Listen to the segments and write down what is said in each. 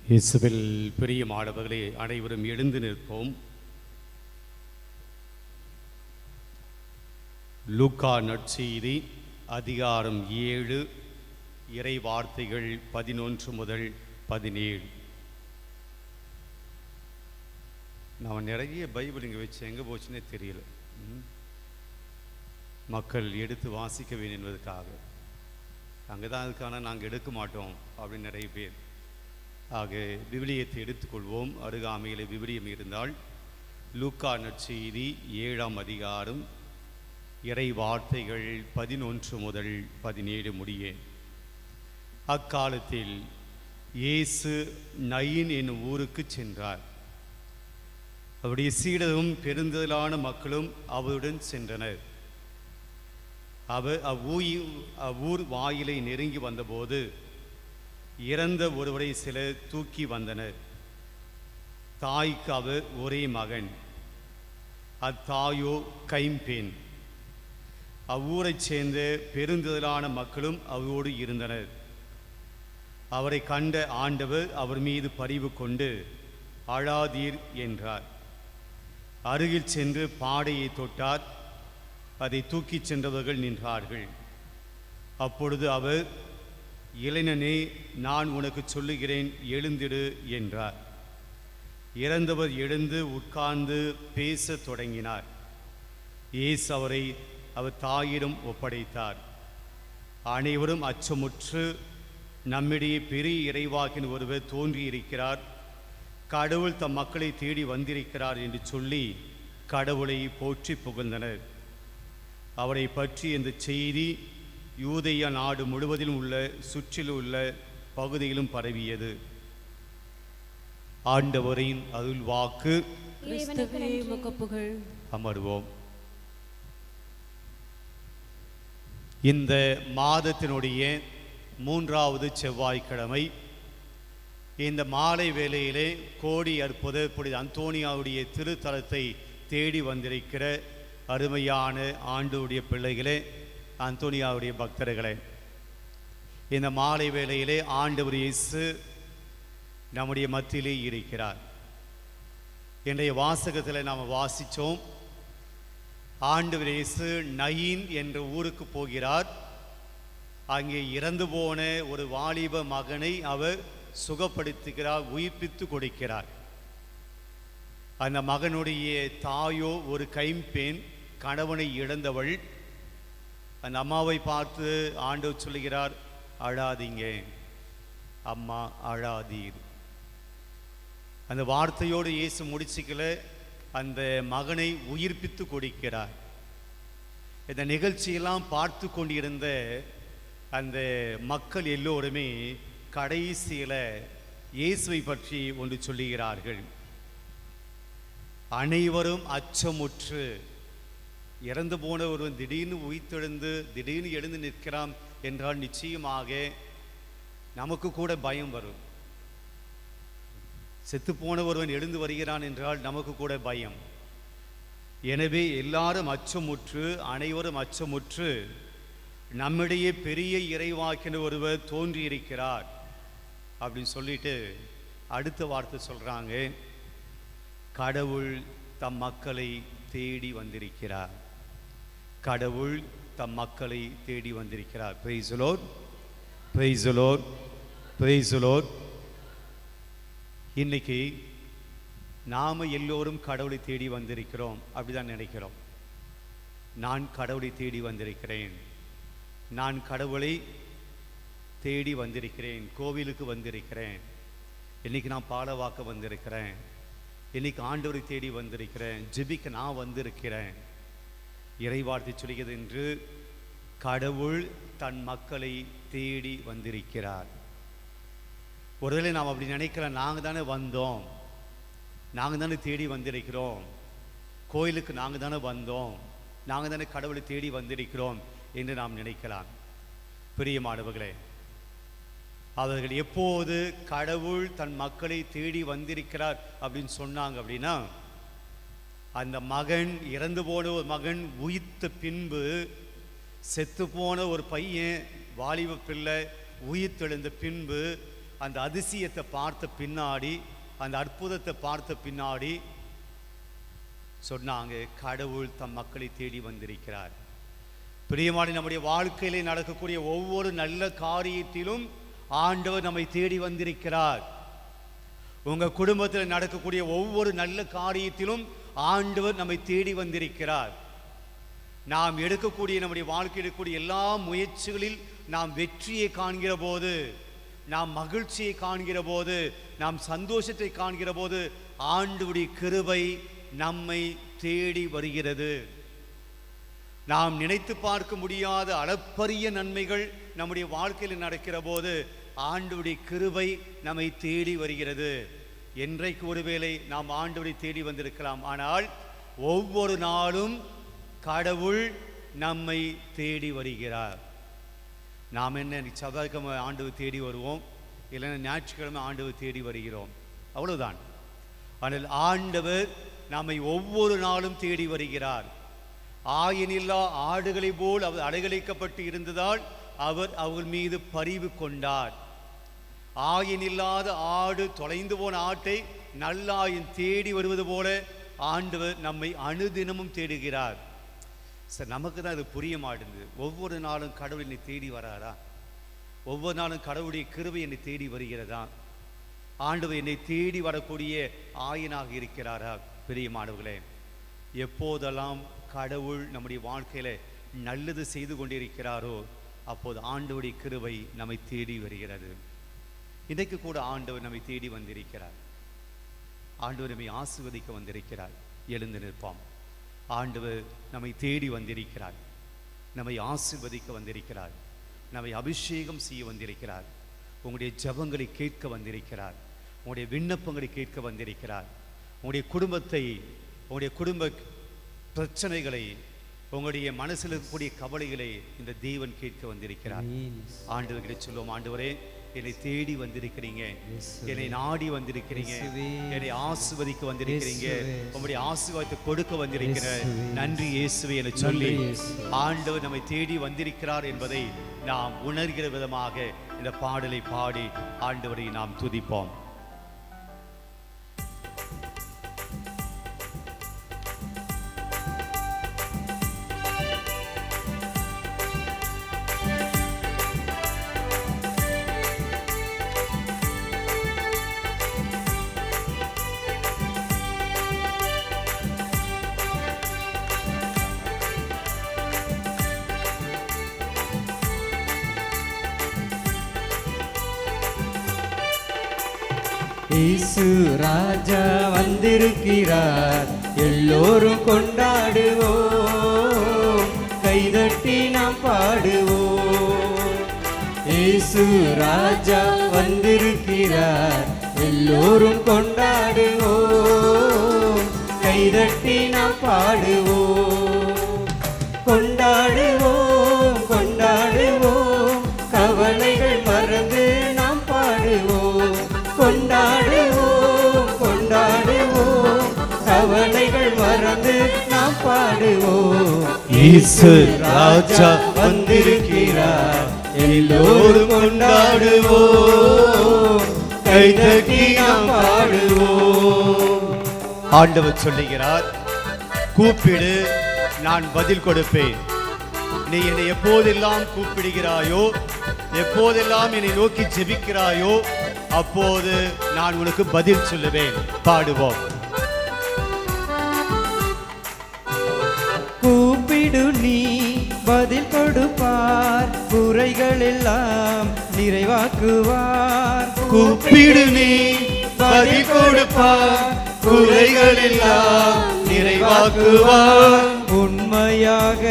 இயேசுவில் பிரியமானவர்களே, அனைவரும் எழுந்து நிற்போம். லூக்கா நற்செய்தி அதிகாரம் 7 இறை வார்த்தைகள் 11 முதல் 17. நான் நிறைய பைபிள் இங்கே வச்சு எங்கே போச்சுன்னே தெரியல. மக்கள் எடுத்து வாசிக்க வேண்டும் என்பதற்காக அங்கே தான் அதுக்கான நாங்கள் எடுக்க மாட்டோம் அப்படின்னு நிறைய பேர். ஆக விவிலியத்தை எடுத்துக்கொள்வோம். அருகாமையில் விவிலியம் இருந்தால் லூக்கா நற்செய்தி 7ஆம் அதிகாரம் இறை வார்த்தைகள் 11 முதல் 17 முடிய. அக்காலத்தில் இயேசு நயின் என்னும் ஊருக்கு சென்றார். அவருடைய சீடரும் பெருந்திரளான மக்களும் அவருடன் சென்றனர். அவர் அவ்வூர் வாயிலை நெருங்கி வந்தபோது இறந்த ஒருவரை சிலர் தூக்கி வந்தனர். தாய்க்கு அவர் ஒரே மகன், அத்தாயோ கைம்பெண். அவ்வூரைச் சேர்ந்த பெருந்திரளான மக்களும் அவரோடு இருந்தனர். அவரை கண்ட ஆண்டவர் அவர் மீது பரிவு கொண்டு அழாதீர் என்றார். அருகில் சென்று பாடையை தொட்டார். அதை தூக்கிச் சென்றவர்கள் நின்றார்கள். அப்பொழுது அவர், இளைஞனே, நான் உனக்கு சொல்லுகிறேன், எழுந்திடு என்றார். இறந்தவர் எழுந்து உட்கார்ந்து பேசத் தொடங்கினார். இயேசு அவரை அவர் தாயிடம் ஒப்படைத்தார். அனைவரும் அச்சமுற்று, நம்மிடையே பெரிய இறைவாக்கின் ஒருவர் தோன்றியிருக்கிறார், கடவுள் தம் மக்களை தேடி வந்திருக்கிறார் என்று சொல்லி கடவுளை போற்றி புகழ்ந்தனர். அவரை பற்றி இந்த செய்தி யூதேயா நாடு முழுவதிலும் உள்ள சுற்றிலும் உள்ள பகுதியிலும் பரவியது. ஆண்டவரின் அருள் வாக்கு. அமர்வோம். இந்த மாதத்தினுடைய 3வது செவ்வாய்க்கிழமை இந்த மாலை வேளையிலே கோடி அற்புத புனித அந்தோனியாவுடைய திருத்தலத்தை தேடி வந்திருக்கிற அருமையான ஆண்டவருடைய பிள்ளைகளே, அந்தோனியாவுடைய பக்தர்களே, இந்த மாலை வேளையிலே ஆண்டவர் இயேசு நம்முடைய மத்தியிலே இருக்கிறார். இன்றைய வாசகத்தில் நாம் வாசித்தோம். ஆண்டவர் இயேசு நயின் என்ற ஊருக்கு போகிறார். அங்கே இறந்து போன ஒரு வாலிப மகனை அவர் சுகப்படுத்துகிறார், உயிர்ப்பித்து கொடுக்கிறார். அந்த மகனுடைய தாயோ ஒரு கைம்பெண், கணவனை இழந்தவள். அந்த அம்மாவை பார்த்து ஆண்டவர் சொல்லுகிறார், அழாதீங்க அம்மா, அழாதீர். அந்த வார்த்தையோடு இயேசு முடிச்சுக்கல, அந்த மகனை உயிர்ப்பித்து கொடுக்கிறார். இந்த நிகழ்ச்சியெல்லாம் பார்த்து கொண்டிருந்த அந்த மக்கள் எல்லோருமே கடைசியில் இயேசுவை பற்றி ஒன்று சொல்லுகிறார்கள். அனைவரும் அச்சமுற்று, இறந்து போன ஒருவன் திடீர்னு உயிர்த்தெழுந்து திடீர்னு எழுந்து நிற்கிறான் என்றால் நிச்சயமாக நமக்கு கூட பயம் வரும். செத்துப்போன ஒருவன் எழுந்து வருகிறான் என்றால் நமக்கு கூட பயம். எனவே எல்லாரும் அச்சமுற்று, அனைவரும் அச்சமுற்று, நம்மிடையே பெரிய இறைவாக்கின ஒருவர் தோன்றியிருக்கிறார் அப்படின்னு சொல்லிட்டு அடுத்த வார்த்தை சொல்கிறாங்க, கடவுள் தம் மக்களை தேடி வந்திருக்கிறார். கடவுள் தம் மக்களை தேடி வந்திருக்கிறார். Praise the Lord, praise the Lord, praise the Lord. இன்னைக்கு நாம் எல்லோரும் கடவுளை தேடி வந்திருக்கிறோம், அப்படிதான் நினைக்கிறோம். நான் கடவுளை தேடி வந்திருக்கிறேன், நான் கடவுளை தேடி வந்திருக்கிறேன், கோவிலுக்கு வந்திருக்கிறேன், இன்னைக்கு நான் பாலவாக்க வந்திருக்கிறேன், இன்னைக்கு ஆண்டவரை தேடி வந்திருக்கிறேன், ஜெபிக்க நான் வந்திருக்கிறேன். இறைவார்த்தை சொல்கிறது என்று கடவுள் தன் மக்களை தேடி வந்திருக்கிறார். ஒருவேளை நாம் அப்படி நினைக்கலாம், நாங்கள் தானே வந்தோம், நாங்கள் தானே தேடி வந்திருக்கிறோம், கோயிலுக்கு நாங்கள் தானே வந்தோம், நாங்கள் தானே கடவுளை தேடி வந்திருக்கிறோம் என்று நாம் நினைக்கலாம். பிரியமானவர்களே, அவர்கள் எப்போது கடவுள் தன் மக்களை தேடி வந்திருக்கிறார் அப்படின்னு சொன்னாங்க அப்படின்னா, அந்த மகன், இறந்து போன ஒரு மகன் உயிர்த்த பின்பு செத்து போன ஒரு பையன், வாலிப பிள்ளை உயிர்த்தெழுந்த பின்பு அந்த அதிசயத்தை பார்த்த பின்னாடி, அந்த அற்புதத்தை பார்த்த பின்னாடி சொன்னாங்க, கடவுள் தம் மக்களை தேடி வந்திருக்கிறார். பிரியமான, நம்முடைய வாழ்க்கையிலே நடக்கக்கூடிய ஒவ்வொரு நல்ல காரியத்திலும் ஆண்டவர் நம்மை தேடி வந்திருக்கிறார். உங்க குடும்பத்தில் நடக்கக்கூடிய ஒவ்வொரு நல்ல காரியத்திலும் ஆண்டவர் நம்மை தேடி வந்திருக்கிறார். நாம் எடுக்கக்கூடிய, நம்முடைய வாழ்க்கையில் எடுக்கக்கூடிய எல்லா முயற்சிகளில் நாம் வெற்றியை காண்கிற போது, நாம் மகிழ்ச்சியை காண்கிற போது, நாம் சந்தோஷத்தை காண்கிற போது ஆண்டவருடைய கிருபை நம்மை தேடி வருகிறது. நாம் நினைத்து பார்க்க முடியாத அளப்பரிய நன்மைகள் நம்முடைய வாழ்க்கையில் நடக்கிற போது ஆண்டவருடைய கிருபை நம்மை தேடி வருகிறது. என்றைக்கு ஒருவேளை நாம் ஆண்டவரை தேடி வந்திருக்கலாம், ஆனால் ஒவ்வொரு நாளும் கடவுள் நம்மை தேடி வருகிறார். நாம் என்ன செவ்வாய்க்கிழமை ஆண்டவர் தேடி வருவோம், இல்லைன்னா ஞாயிற்றுக்கிழமை ஆண்டவர் தேடி வருகிறோம், அவ்வளவுதான். ஆனால் ஆண்டவர் நம்மை ஒவ்வொரு நாளும் தேடி வருகிறார். ஆயனில்லா ஆடுகளை போல் அவர் அடைகழிக்கப்பட்டு இருந்ததால் அவர் அவர்கள் மீது பரிவு கொண்டார். ஆயனில்லாத ஆடு, தொலைந்து போன ஆட்டை நல்லாயின் தேடி வருவது போல ஆண்டவர் நம்மை அனுதினமும் தேடுகிறார். சார், நமக்கு தான் இது புரிய மாட்டேங்குது. ஒவ்வொரு நாளும் கடவுள் என்னை தேடி வராரா? ஒவ்வொரு நாளும் கடவுளுடைய கிருபை என்னை தேடி வருகிறதா? ஆண்டவர் என்னை தேடி வரக்கூடிய ஆயனாக இருக்கிறாரா? பிரியமானவர்களே, எப்போதெல்லாம் கடவுள் நம்முடைய வாழ்க்கையில நல்லது செய்து கொண்டிருக்கிறாரோ அப்போது ஆண்டவருடைய கிருபை நம்மை தேடி வருகிறது. இன்றைக்கு கூட ஆண்டவர் நம்மை தேடி வந்திருக்கிறார். ஆண்டவர் நம்மை ஆசீர்வதிக்க வந்திருக்கிறார். எழுந்து நிற்போம். ஆண்டவர் நம்மை தேடி வந்திருக்கிறார், நம்மை ஆசீர்வதிக்க வந்திருக்கிறார், நம்மை அபிஷேகம் செய்ய வந்திருக்கிறார், உங்களுடைய ஜெபங்களை கேட்க வந்திருக்கிறார், உங்களுடைய விண்ணப்பங்களை கேட்க வந்திருக்கிறார். உங்களுடைய குடும்பத்தை, உங்களுடைய குடும்ப பிரச்சனைகளை, உங்களுடைய மனசில் இருக்கக்கூடிய கவலைகளை இந்த தேவன் கேட்க வந்திருக்கிறார். ஆண்டவர்களை சொல்லுவோம், ஆண்டவரே என்னை தேடி வந்திருக்கிறீங்க, என்னை நாடி வந்திருக்கிறீங்க, என்னை ஆசீர்வதிக்க வந்திருக்கிறீங்க, உங்களுடைய ஆசீர்வாதத்தை கொடுக்க வந்திருக்கிற நன்றி இயேசுவே என சொல்லி ஆண்டவர் நம்மை தேடி வந்திருக்கிறார் என்பதை நாம் உணர்கிற விதமாக இந்த பாடலை பாடி ஆண்டவரை நாம் துதிப்போம். இயேசு ராஜா வந்திருக்கிறார், எல்லோரும் கொண்டாடுவோம், கைதட்டி நாம் பாடுவோம். இயேசு ராஜா வந்திருக்கிறார், எல்லோரும் கொண்டாடுவோம், கைதட்டி நாம் பாடுவோம். கொண்டாடுவோம், கொண்டாடுவோம், கவலைகள் மறந்து நாம் பாடுவோம். கொண்டாடுவோம், கொண்டாடுவோம், கவலைகள் மறந்து நாம் பாடுவோம். இயேசு ராஜா வந்திருக்கிறார், எல்லோரும் கொண்டாடுவோம், கைதட்டி நாம் பாடுவோம். ஆண்டவர் சொல்லுகிறார், கூப்பிடு நான் பதில் கொடுப்பேன். நீ என்னை எப்போதெல்லாம் கூப்பிடுகிறாயோ, எப்போதெல்லாம் என்னை நோக்கி ஜெபிக்கிறாயோ அப்போது நான் உனக்கு பதில் சொல்லுவேன். பாடுவோம். கூப்பிடு நீ பதில் கொடுப்பார், குறைகள் எல்லாம் நிறைவாக்குவார். கூப்பிடு நீ பதில் கொடுப்பார், குறைகள் எல்லாம் நிறைவாக்குவார். உண்மையாக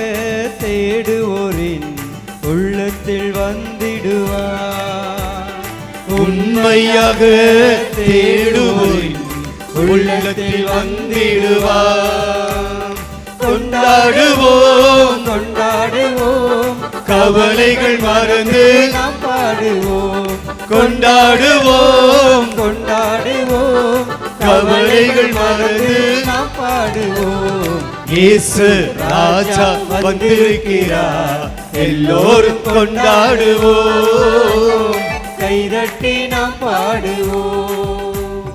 தேடுவோரின் உள்ளத்தில் வந்திடுவார். உண்மையாக தேடுவோரின் உள்ளத்தில் வந்திடுவார். கொண்டாடுவோம், கொண்டாடுவோம், கவலைகள் மறந்து நாம் பாடுவோம். கொண்டாடுவோம், கொண்டாடுவோம், கவலைகள் மறந்து நாம் பாடுவோம். இயேசு ராஜா வந்திருக்கிறார், எல்லோரும் கொண்டாடுவோம், கைதட்டி நாம் பாடுவோம்.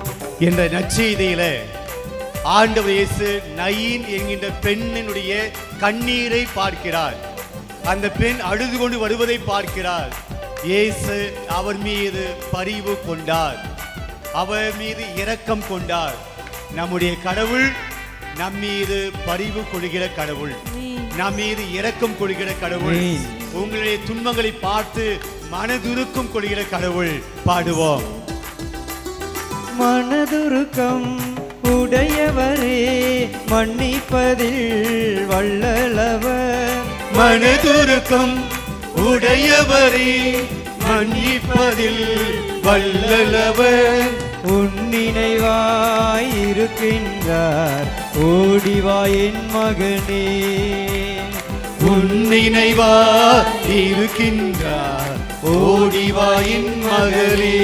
என்ற நற்செய்தியில ஆண்டவர் இயேசு நயீன் என்கின்ற பெண்ணினுடைய கண்ணீரை பார்க்கிறார். அந்த பெண் அழுது கொண்டு வருவதை பார்க்கிறார். இயேசு அவர் மீது பரிவு கொண்டார், அவர் மீது இரக்கம் கொண்டார். நம்முடைய கடவுள் நம் மீது பரிவு கொள்கிற கடவுள், நம் மீது இரக்கம் கொள்கிற கடவுள், உங்களுடைய துன்பங்களை பார்த்து மனதுருக்கம் கொள்கிற கடவுள். பாடுவோம். மனதுருக்கம் உடையவரே மன்னிப்பதில் வல்லவர். மனதுருக்கம் உடையவரே மன்னிப்பதில் வல்லவர். உன்னினைவாய் இருக்கின்றார் ஓடிவா என் மகனே. உன்னினைவா இருக்கின்றார் ஓடிவா என் மகளே.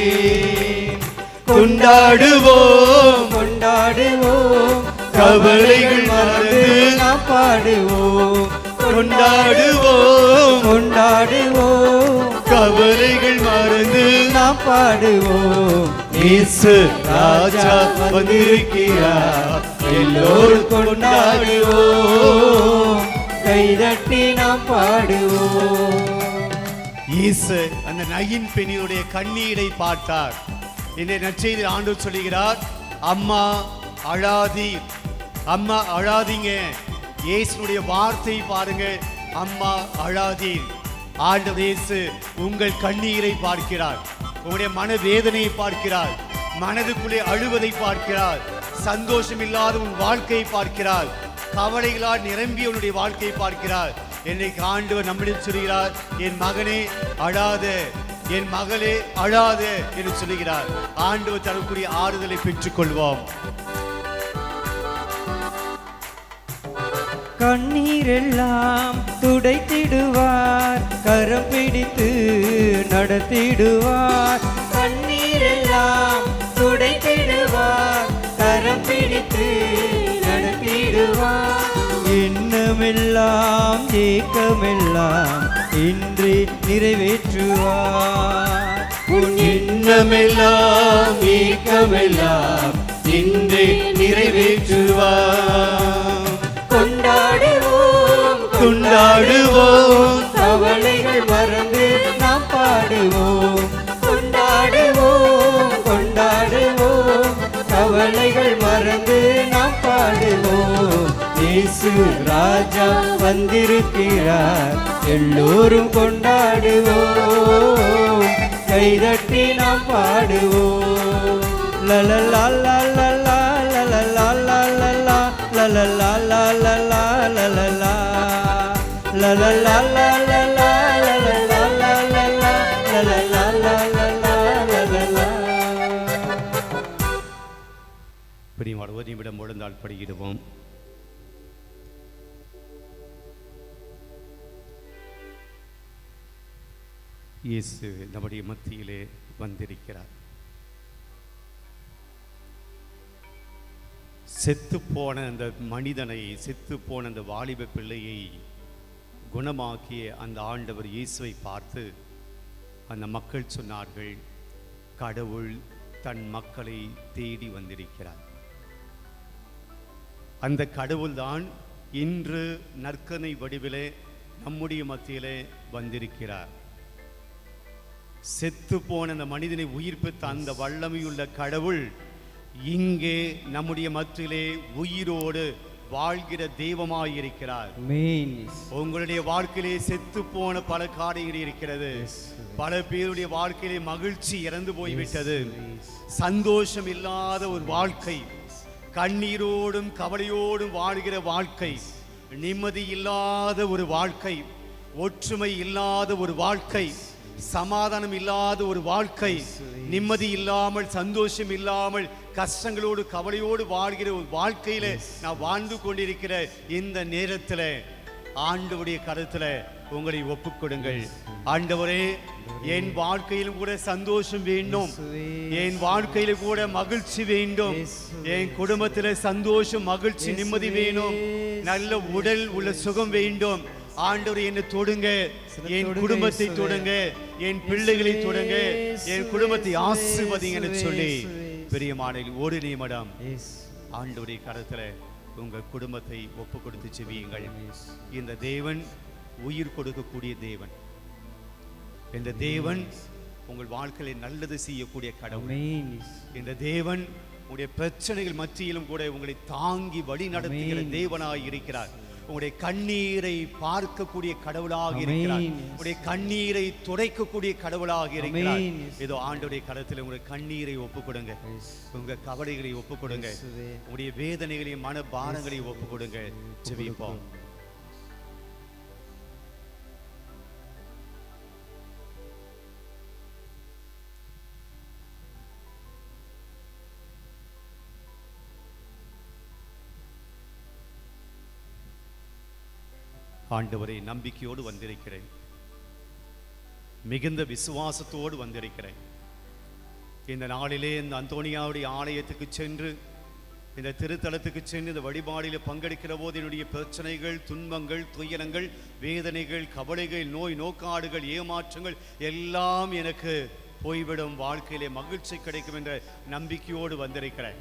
கொண்டாடுவோம் கொண்டாடுவோம் கவலைகள் மறந்து நாம் பாடுவோம். கொண்டாடுவோம் கொண்டாடுவோம் கவலைகள் மறந்து நாம் பாடுவோம். இயேசு ராஜா வந்திருக்கிறார், எல்லோரும் கொண்டாடுவோம். கைதட்டி நாம் பாடுவோம். இயேசு அந்த நயின் பெண்ணினுடைய கண்ணீரை பார்த்தார். இந்த நற்செய்தி ஆண்டவர் சொல்லுகிறார், அம்மா அழாதீர், அம்மா அழாதீங்க. இயேசுனுடைய வார்த்தை பாருங்க, அம்மா அழாதீர். ஆண்டவர் இயேசு உங்கள் கண்ணீரை பார்க்கிறார், உங்களுடைய மனவேதனையை பார்க்கிறார், மனதுக்குள்ளே அழுவதை பார்க்கிறார், சந்தோஷம் இல்லாத உன் வாழ்க்கையை பார்க்கிறார், கவலைகளால் நிரம்பிய உன்னுடைய வாழ்க்கையை பார்க்கிறார். என்னைக்கு ஆண்டவர் நம்மிடம் சொல்கிறார், என் மகனே அழாத, என் மகளே அழாத என்று சொல்லுகிறார். ஆண்டவர் தரக்கூடிய ஆறுதலை பெற்றுக் கொள்வோம். கண்ணீரெல்லாம் துடைத்திடுவார், கரம் பிடித்து நடத்திடுவார். கண்ணீரெல்லாம் துடைத்திடுவார், கரம் பிடித்து நடத்திடுவார். எண்ணமெல்லாம் ஏக்கமெல்லாம் இன்று நிறைவேற்றுவார். உன் எண்ணமெல்லாம் ஏக்கமெல்லாம் இன்று நிறைவேற்றுவார். கொண்டாடுவோம் கொண்டாடுவோம் கவலைகள் மறந்து நாம் பாடுவோம். கொண்டாடுவோம் கொண்டாடுவோம் கவலைகள் மறந்து நாம் பாடுவோம். இயேசு ராஜா வந்திருக்கிறார், எல்லோரும் கொண்டாடுவோம். கைதட்டி நாம் பாடுவோம். லலலா லலலா லலலா லலலா லலலா லலலா லலலா லலலா லலலா லலலா லலலா லலலா. பிரியமான ஒரு நிமிடம் முழந்தால் படியிடுவோம். இயேசு நம்முடைய மத்தியிலே வந்திருக்கிறார். செத்து போன அந்த மனிதனை, செத்து போன அந்த வாலிப பிள்ளையை குணமாக்கிய அந்த ஆண்டவர் இயேசுவை பார்த்து அந்த மக்கள் சொன்னார்கள், கடவுள் தன் மக்களை தேடி வந்திருக்கிறார். அந்த கடவுள்தான் இன்று நற்கனை வடிவிலே நம்முடைய மத்தியிலே வந்திருக்கிறார். செத்து போன அந்த மனிதனை உயிர்ப்பித்த அந்த வல்லமையுள்ள கடவுள் இங்கே நம்முடைய மத்தியிலே உயிரோடு வாழ்கிற தெய்வமாயிருக்கிறார். உங்களுடைய வாழ்க்கையிலே செத்து போன பல காரியங்கள் இருக்கிறது. பல பேருடைய வாழ்க்கையிலே மகிழ்ச்சி இறந்து போய்விட்டது. சந்தோஷம் இல்லாத ஒரு வாழ்க்கை, கண்ணீரோடும் கவலையோடும் வாழ்கிற வாழ்க்கை, நிம்மதி இல்லாத ஒரு வாழ்க்கை, ஒற்றுமை இல்லாத ஒரு வாழ்க்கை, சமாதானம் இல்லாத ஒரு வாழ்க்கை, நிம்மதி இல்லாமல் சந்தோஷம் இல்லாமல் கஷ்டங்களோடு கவலையோடு வாழ்கிற ஒரு வாழ்க்கையில நான் வாழ்ந்து கொண்டிருக்கிற இந்த நேரத்தில் ஆண்டவருடைய கருத்துல உங்களை ஒப்புக்கொடுங்கள். ஆண்டவரே, என் வாழ்க்கையிலும் கூட சந்தோஷம் வேண்டும், என் வாழ்க்கையில கூட மகிழ்ச்சி வேண்டும், என் குடும்பத்தில் சந்தோஷம் மகிழ்ச்சி நிம்மதி வேணும், நல்ல உடல் உள்ள சுகம் வேண்டும், ஆண்டவரே என்னை தொடுங்க, என் தொடுங்க குடும்பத்தை இயேசுவே. தொடுங்க, என் பிள்ளைகளை தொடுங்க, இயேசுவே, என் குடும்பத்தை இயேசுவே, ஆசீர்வதிங்கன்னு சொல்லி இயேசுவே, பிரியமான ஒரு நிமிடம் எஸ் ஆண்டவருடைய கரத்துல உங்கள் குடும்பத்தை ஒப்பு கொடுத்து செவியுங்கள். இந்த தேவன் உயிர் கொடுக்கக்கூடிய தேவன். இந்த தேவன் உங்கள் வாழ்க்கையில் நல்லது செய்யக்கூடிய கடவுள். இந்த தேவன் உங்களுடைய பிரச்சனைகள் மத்தியிலும் கூட உங்களை தாங்கி வழி நடத்துகிற தேவனாய் இருக்கிறார். உங்களுடைய கண்ணீரை பார்க்கக்கூடிய கடவுளாக இருக்கிறார். உங்களுடைய கண்ணீரை துடைக்கக்கூடிய கடவுளாக இருக்கிறார். ஏதோ ஆண்டவருடைய கரத்தில் உங்களுடைய கண்ணீரை ஒப்பு கொடுங்க, உங்க கவலைகளை ஒப்பு கொடுங்க, உங்களுடைய வேதனைகளையும் மன பாரங்களையும் ஒப்பு கொடுங்க. ஜெபிப்போம். ஆண்டவரை நம்பிக்கையோடு வந்திருக்கிறேன், மிகுந்த விசுவாசத்தோடு வந்திருக்கிறேன். இந்த நாளிலே இந்த அந்தோனியாவுடைய ஆலயத்துக்கு சென்று, இந்த திருத்தலத்துக்கு சென்று இந்த வழிபாடில் பங்கெடுக்கிற போது என்னுடைய பிரச்சனைகள், துன்பங்கள், துயரங்கள், வேதனைகள், கவலைகள், நோய் நோக்காடுகள், ஏமாற்றங்கள் எல்லாம் எனக்கு போய்விடும், வாழ்க்கையிலே மகிழ்ச்சி கிடைக்கும் என்ற நம்பிக்கையோடு வந்திருக்கிறேன்.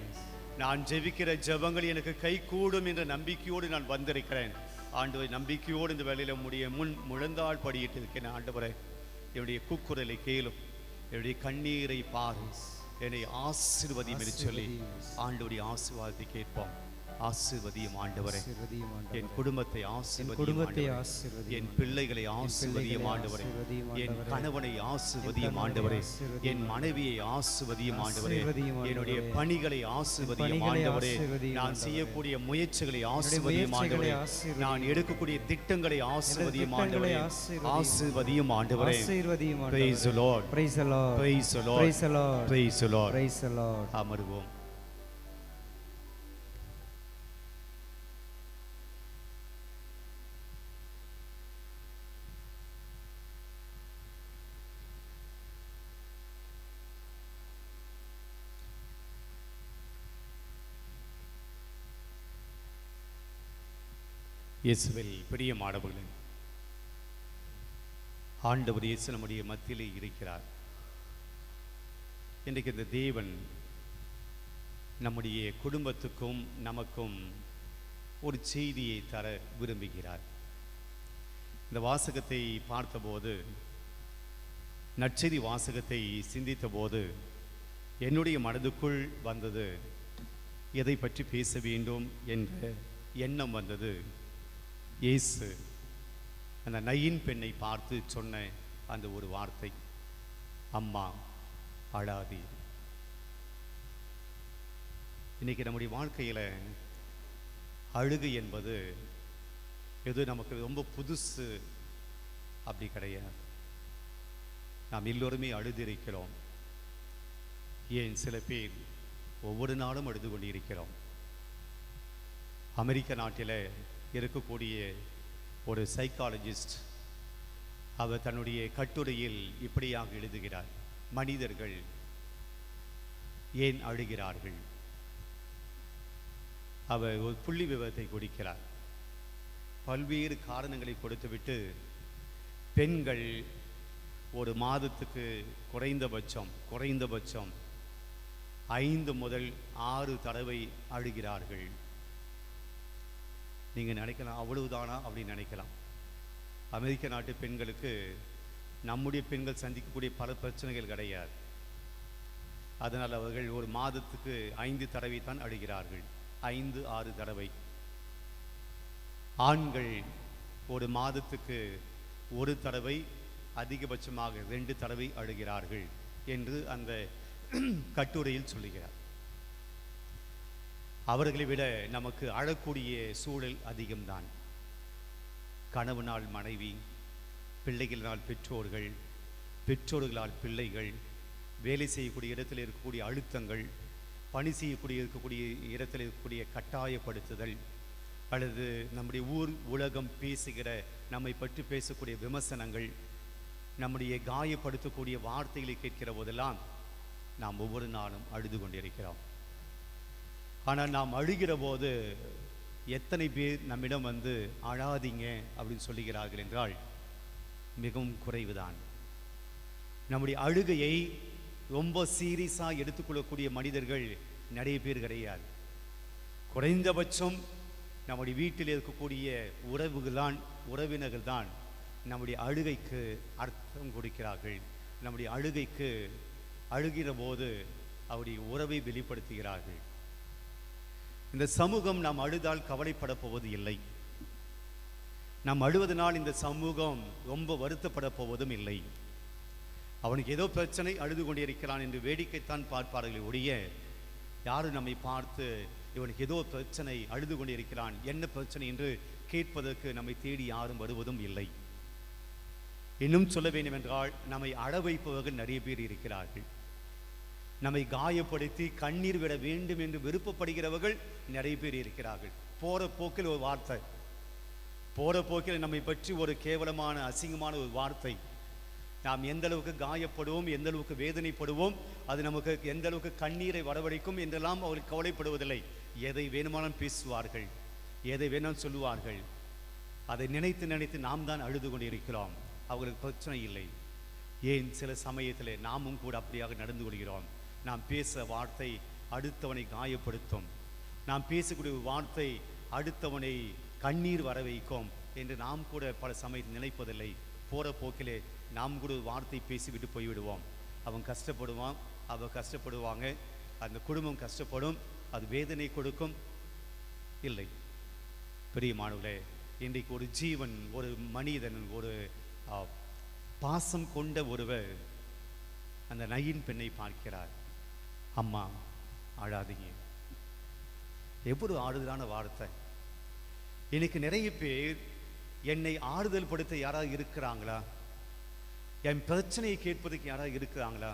நான் ஜெபிக்கிற ஜெபங்கள் எனக்கு கை கூடும் என்ற நம்பிக்கையோடு நான் வந்திருக்கிறேன். ஆண்டவரை நம்பிக்கையோடு இந்த வேளையில உம்முடைய முன் முழந்தாள் படியிட்டு இருக்கேன். ஆண்டவரை என்னுடைய கூக்குரலை கேளும், என்னுடைய கண்ணீரை பாரு, என்னை ஆசீர்வதியும் என்று சொல்லி ஆண்டவருடைய ஆசீர்வாதத்தை கேட்போம். ஆசீர்வதியும் ஆண்டவரே, என் குடும்பத்தை ஆசீர்வதியும், என் பிள்ளைகளை ஆசீர்வதியும் ஆண்டவரே, என் கணவனை ஆசீர்வதியும் ஆண்டவரே, என் மனைவியை ஆசீர்வதியும் ஆண்டவரே, என்னுடைய பணிகளை ஆசீர்வதியும் ஆண்டவரே, நான் செய்யக்கூடிய முயற்சிகளை ஆசீர்வதியும் ஆண்டவரே, நான் எடுக்கக்கூடிய திட்டங்களை ஆசீர்வதியும் ஆண்டவரே, ஆசீர்வதியும் ஆண்டவரே. Praise the Lord, praise the Lord, praise the Lord, praise the Lord, praise the Lord, praise the Lord. அமர்வோம். இயேசுவில் பிரியமானவர்களே, ஆண்டவர் இயேசு நம்முடைய மத்தியிலே இருக்கிறார். இன்றைக்கு இந்த தேவன் நம்முடைய குடும்பத்துக்கும் நமக்கும் ஒரு செய்தியை தர விரும்புகிறார். இந்த வாசகத்தை பார்த்தபோது, நற்செய்தி வாசகத்தை சிந்தித்த போது என்னுடைய மனதுக்குள் வந்தது, எதை பற்றி பேச வேண்டும் என்ற எண்ணம் வந்தது. இயேசு அந்த நயின் பெண்ணை பார்த்து சொன்ன அந்த ஒரு வார்த்தை, அம்மா அழாதீர். இன்னைக்கு நம்முடைய வாழ்க்கையில் அழுகை என்பது எது நமக்கு ரொம்ப புதுசு அப்படி கிடையாது. நாம் எல்லோருமே அழுதிருக்கிறோம். ஏன் சில பேர் ஒவ்வொரு நாளும் அழுது கொண்டிருக்கிறோம். அமெரிக்க நாட்டில் இருக்கக்கூடிய ஒரு சைக்காலஜிஸ்ட் அவர் தன்னுடைய கட்டுரையில் இப்படியாக எழுதுகிறார், மனிதர்கள் ஏன் அழுகிறார்கள்? அவர் ஒரு புள்ளி விவரத்தை கொடுக்கிறார். பல்வேறு காரணங்களை கொடுத்துவிட்டு, பெண்கள் ஒரு மாதத்துக்கு குறைந்தபட்சம் 5 முதல் 6 தடவை அழுகிறார்கள். நீங்கள் நினைக்கலாம், அவ்வளவுதானா அப்படின்னு நினைக்கலாம். அமெரிக்க நாட்டு பெண்களுக்கு நம்முடைய பெண்கள் சந்திக்கக்கூடிய பல பிரச்சனைகள் கிடையாது. அதனால் அவர்கள் ஒரு மாதத்துக்கு 5 தடவை தான் அழுகிறார்கள், 5-6 தடவை. ஆண்கள் ஒரு மாதத்துக்கு 1 தடவை, அதிகபட்சமாக 2 தடவை அழுகிறார்கள் என்று அந்த கட்டுரையில் சொல்லுகிறார். அவர்களை விட நமக்கு அழக்கூடிய சூழல் அதிகம்தான். கணவனால் மனைவி, பிள்ளைகளினால் பெற்றோர்கள், பெற்றோர்களால் பிள்ளைகள், வேலை செய்யக்கூடிய இடத்தில் இருக்கக்கூடிய அழுத்தங்கள், பணி இருக்கக்கூடிய இடத்தில் இருக்கக்கூடிய கட்டாயப்படுத்துதல், அல்லது நம்முடைய உலகம் பேசுகிற நம்மை பற்றி பேசக்கூடிய விமர்சனங்கள், நம்முடைய காயப்படுத்தக்கூடிய வார்த்தைகளை கேட்கிற போதெல்லாம் நாம் ஒவ்வொரு நாளும் அழுது கொண்டிருக்கிறோம். ஆனால் நாம் அழுகிற போது எத்தனை பேர் நம்மிடம் வந்து அழாதீங்க அப்படின்னு சொல்லுகிறார்கள் என்றால் மிகவும் குறைவுதான். நம்முடைய அழுகையை ரொம்ப சீரியஸாக எடுத்துக்கொள்ளக்கூடிய மனிதர்கள் நிறைய பேர் கிடையாது. குறைந்தபட்சம் நம்முடைய வீட்டில் இருக்கக்கூடிய உறவினர்கள் தான் நம்முடைய அழுகைக்கு அர்த்தம் கொடுக்கிறார்கள். நம்முடைய அழுகைக்கு அழுகிற போது அவருடைய உறவை வெளிப்படுத்துகிறார்கள். இந்த சமூகம் நாம் அழுதால் கவலைப்பட போவது இல்லை. நாம் அழுவதனால் இந்த சமூகம் ரொம்ப வருத்தப்பட போவதும் இல்லை. அவனுக்கு ஏதோ பிரச்சனை அழுது கொண்டிருக்கிறான் என்று வேடிக்கைத்தான் பார்ப்பார்கள் ஒழிய யாரும் நம்மை பார்த்து இவனுக்கு ஏதோ பிரச்சனை அழுது கொண்டிருக்கிறான், என்ன பிரச்சனை என்று கேட்பதற்கு நம்மை தேடி யாரும் வருவதும் இல்லை. இன்னும் சொல்ல வேண்டும் என்றால் நம்மை அழ வைப்பவர்கள் நிறைய பேர் இருக்கிறார்கள். நம்மை காயப்படுத்தி கண்ணீர் விட வேண்டும் என்று விருப்பப்படுகிறவர்கள் நிறைய பேர் இருக்கிறார்கள். போற போக்கில் ஒரு வார்த்தை, போற போக்கில் நம்மை பற்றி ஒரு கேவலமான அசிங்கமான ஒரு வார்த்தை, நாம் எந்த அளவுக்கு காயப்படுவோம், எந்த அளவுக்கு வேதனைப்படுவோம், அது நமக்கு எந்த அளவுக்கு கண்ணீரை வரவழைக்கும் என்றெல்லாம் அவர்கள் கவலைப்படுவதில்லை. எதை வேணுமானாலும் பேசுவார்கள், எதை வேணாலும் சொல்லுவார்கள். அதை நினைத்து நினைத்து நாம் தான் அழுது கொண்டிருக்கிறோம். அவர்களுக்கு பிரச்சனை இல்லை. ஏன் சில சமயத்தில் நாமும் கூட அப்படியாக நடந்து கொள்கிறோம். நாம் பேச வார்த்தை அடுத்தவனை காயப்படுத்தும், நாம் பேசக்கூடிய வார்த்தை அடுத்தவனை கண்ணீர் வர வைக்கும் என்று நாம் கூட பல சமயத்தில் நினைப்பதில்லை. போகிற போக்கிலே நாம் கூட வார்த்தை பேசிவிட்டு போய்விடுவோம். அவன் கஷ்டப்படுவான், அவள் கஷ்டப்படுவாங்க, அந்த குடும்பம் கஷ்டப்படும், அது வேதனை கொடுக்கும். இல்லை பிரியமானவர்களே, இன்றைக்கு ஒரு ஜீவன், ஒரு மனிதன், ஒரு பாசம் கொண்ட ஒருவர் அந்த நயின் பெண்ணை பார்க்கிறார். அம்மா அழாதீங்க. எவ்வளவு ஆறுதலான வார்த்தை. எனக்கு நிறைய பேர் என்னை ஆறுதல் படுத்த யாராவது இருக்கிறாங்களா? என் பிரச்சனையை கேட்பதற்கு யாராவது இருக்கிறாங்களா?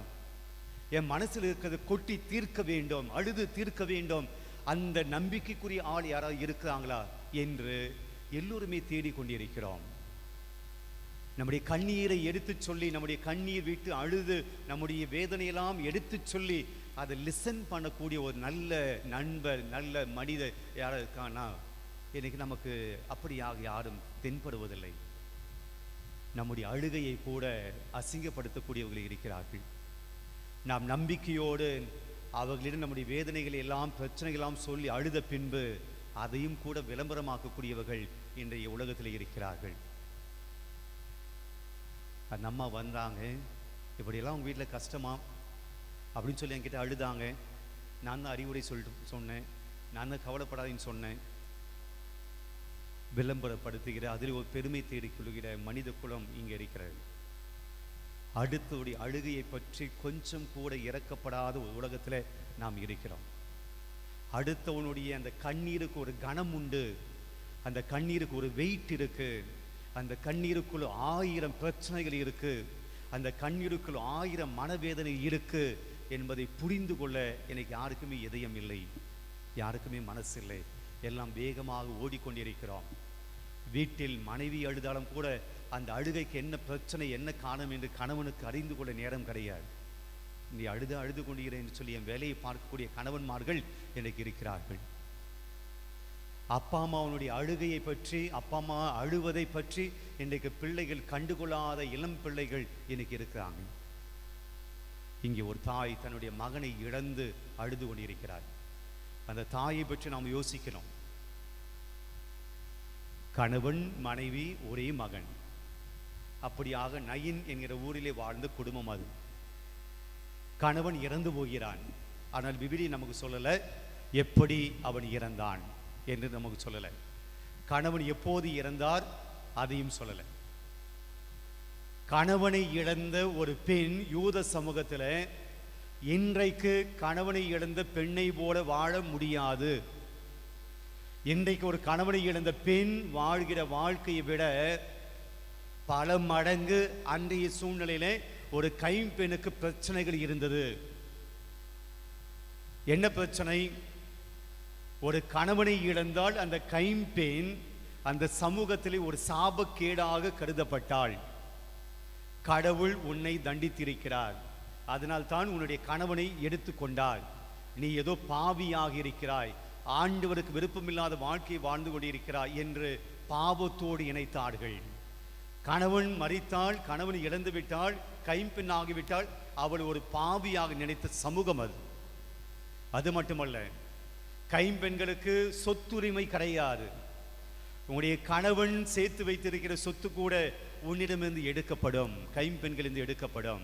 என் மனசில் இருக்கிறது கொட்டி தீர்க்க வேண்டும், அழுது தீர்க்க வேண்டும், அந்த நம்பிக்கைக்குரிய ஆள் யாராவது இருக்கிறாங்களா என்று எல்லோருமே தேடிக்கொண்டிருக்கிறோம். நம்முடைய கண்ணீரை எடுத்து சொல்லி, நம்முடைய கண்ணீர் விட்டு அழுது நம்முடைய வேதனையெல்லாம் எடுத்து சொல்லி அதை லிசன் பண்ணக்கூடிய ஒரு நல்ல நண்பர், நல்ல மனிதர் யாராவது இருக்கானா? எனக்கு நமக்கு அப்படியாக யாரும் தென்படுவதில்லை. நம்முடைய அழுகையை கூட அசிங்கப்படுத்தக்கூடியவர்கள் இருக்கிறார்கள். நாம் நம்பிக்கையோடு அவர்களிடம் நம்முடைய வேதனைகளை எல்லாம், பிரச்சனைகளெல்லாம் சொல்லி அழுத பின்பு அதையும் கூட விளம்பரமாக்கக்கூடியவர்கள் இன்றைய உலகத்தில் இருக்கிறார்கள். அந்த அம்மா வந்தாங்க, இப்படியெல்லாம் உங்கள் வீட்டில் கஷ்டமா அப்படின்னு சொல்லி என்கிட்ட அழுதாங்க. நான் தான் அறிவுரை சொன்னேன், நான் தான் கவலைப்படாதேன்னு சொன்னேன். விளம்பரப்படுத்துகிற, அதில் ஒரு பெருமை தேடிக்கொள்கிற மனித குலம் இங்கே இருக்கிறது. அடுத்தவுடைய அழுகையை பற்றி கொஞ்சம் கூட இறக்கப்படாத ஒரு உலகத்தில் நாம் இருக்கிறோம். அடுத்தவனுடைய அந்த கண்ணீருக்கு ஒரு கனம் உண்டு, அந்த கண்ணீருக்கு ஒரு வெயிட் இருக்கு, அந்த கண்ணீருக்குள் 1000 பிரச்சனைகள் இருக்கு, அந்த கண்ணீருக்குள் 1000 மனவேதனை இருக்கு என்பதை புரிந்து கொள்ள எனக்கு யாருக்குமே இதயம் இல்லை, யாருக்குமே மனசு இல்லை. எல்லாம் வேகமாக ஓடிக்கொண்டிருக்கிறோம். வீட்டில் மனைவி அழுதாலும் கூட அந்த அழுகைக்கு என்ன பிரச்சனை, என்ன காரணம் என்று கணவனுக்கு அறிந்து கொள்ள நேரம் கிடையாது. நீ அழுது கொண்டிருக்கிறேன் என்று சொல்லி என் வேலையை பார்க்கக்கூடிய கணவன்மார்கள் எனக்கு இருக்கிறார்கள். அப்பா அம்மாவனுடைய அழுகையை பற்றி, அப்பா அம்மா அழுவதை பற்றி இன்றைக்கு பிள்ளைகள் கண்டுகொள்ளாத இளம் பிள்ளைகள் எனக்கு இருக்கிறாங்க. இங்கே ஒரு தாய் தன்னுடைய மகனை இழந்து அழுது கொண்டிருக்கிறார். அந்த தாயை பற்றி நாம் யோசிக்கணும். கணவன் மனைவி ஒரே மகன், அப்படியாக நயின் என்கிற ஊரிலே வாழ்ந்த குடும்பம் அது. கணவன் இறந்து போகிறான். ஆனால் விவிலியம் நமக்கு சொல்லலை எப்படி அவன் இறந்தான் என்று நமக்கு சொல்லலை. கணவன் எப்போது இறந்தார் அதையும் சொல்லலை. கணவனை இழந்த ஒரு பெண் யூத சமூகத்தில் இன்றைக்கு கணவனை இழந்த பெண்ணை போல வாழ முடியாது. இன்றைக்கு ஒரு கணவனை இழந்த பெண் வாழ்கிற வாழ்க்கையை விட பல மடங்கு அன்றைய சூழ்நிலையில ஒரு கைம்பெண்ணுக்கு பிரச்சனைகள் இருந்தது. என்ன பிரச்சனை? ஒரு கணவனை இழந்தால் அந்த கைம்பெண் அந்த சமூகத்திலே ஒரு சாபக்கேடாக கருதப்பட்டாள். கடவுள் உன்னை தண்டித்திருக்கிறார், அதனால் தான் உன்னுடைய கணவனை எடுத்துக்கொண்டார், நீ ஏதோ பாவியாக இருக்கிறாய், ஆண்டவருக்கு விருப்பமில்லாத வாழ்க்கையை வாழ்ந்து கொண்டிருக்கிறார் என்று பாவத்தோடு இணைத்தார்கள். கணவன் மரித்தால், கணவன் இழந்து விட்டால், கைம்பெண் ஆகிவிட்டால் அவள் ஒரு பாவியாக நினைத்த சமூகம் அது. அது மட்டுமல்ல, கைம்பெண்களுக்கு சொத்துரிமை கிடையாது. உங்களுடைய கணவன் சேர்த்து வைத்திருக்கிற சொத்து கூட உன்னிடமிருந்து எடுக்கப்படும், கைம்பெண்களிலிருந்து எடுக்கப்படும்.